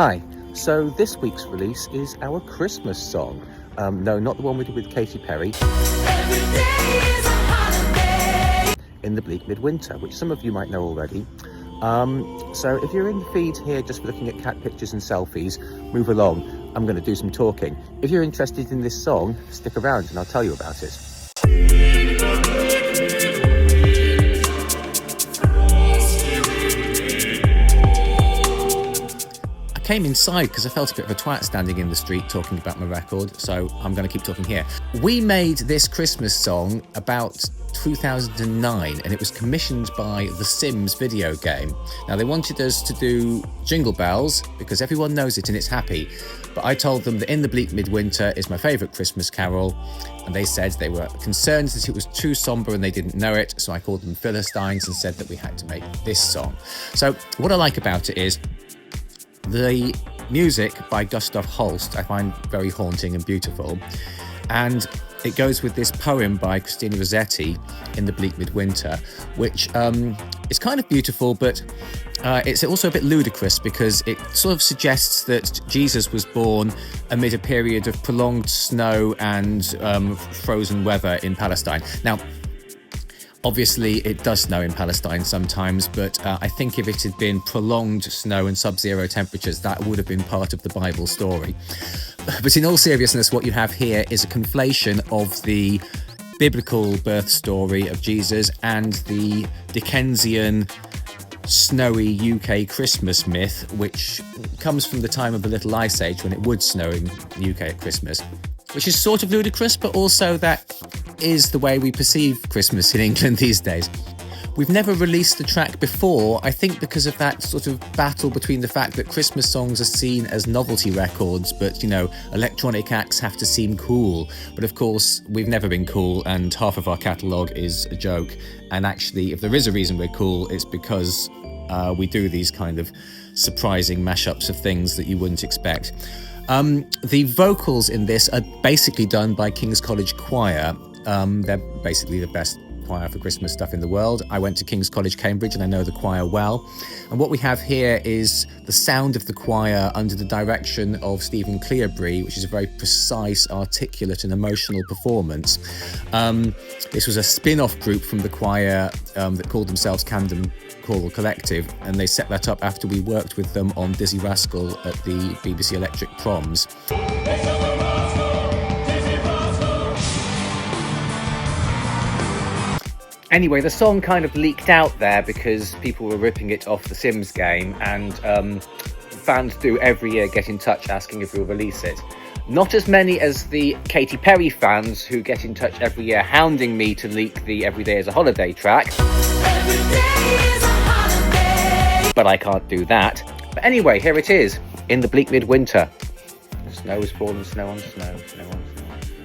Hi, so this week's release is our Christmas song. No, not the one we did with Katy Perry. Every day is a holiday. In the Bleak Midwinter, which some of you might know already. So if you're in the feed here just looking at cat pictures and selfies, move along. I'm going to do some talking. If you're interested in this song, stick around and I'll tell you about it. I came inside because I felt a bit of a twat standing in the street talking about my record, so I'm going to keep talking here. We made this Christmas song about 2009 and it was commissioned by The Sims video game. Now they wanted us to do Jingle Bells because everyone knows it and it's happy, but I told them that In the Bleak Midwinter is my favourite Christmas carol, and they said they were concerned that it was too sombre and they didn't know it, so I called them Philistines and said that we had to make this song. So what I like about it is the music by Gustav Holst I find very haunting and beautiful, and it goes with this poem by Christina Rossetti, In the Bleak Midwinter, which is kind of beautiful, but it's also a bit ludicrous because it sort of suggests that Jesus was born amid a period of prolonged snow and frozen weather in Palestine. Now, obviously, it does snow in Palestine sometimes, but I think if it had been prolonged snow and sub-zero temperatures, that would have been part of the Bible story. But in all seriousness, what you have here is a conflation of the biblical birth story of Jesus and the Dickensian snowy UK Christmas myth, which comes from the time of the Little Ice Age when it would snow in the UK at Christmas, which is sort of ludicrous, but also that is the way we perceive Christmas in England these days. We've never released the track before, I think because of that sort of battle between the fact that Christmas songs are seen as novelty records, but, you know, electronic acts have to seem cool. But of course, we've never been cool, and half of our catalogue is a joke. And actually, if there is a reason we're cool, it's because we do these kind of surprising mashups of things that you wouldn't expect. The vocals in this are basically done by King's College Choir. They're basically the best choir for Christmas stuff in the world. I went to King's College, Cambridge, and I know the choir well. And what we have here is the sound of the choir under the direction of Stephen Cleobury, which is a very precise, articulate and emotional performance. This was a spin-off group from the choir that called themselves Camden Choral Collective, and they set that up after we worked with them on Dizzy Rascal at the BBC Electric Proms. Anyway, the song kind of leaked out there because people were ripping it off the Sims game, and fans do every year get in touch asking if we'll release it. Not as many as the Katy Perry fans who get in touch every year hounding me to leak the Every Day is a Holiday track. Every day is a holiday. But I can't do that. But anyway, here it is, In the Bleak Midwinter. Snow is falling, snow on snow, snow on snow.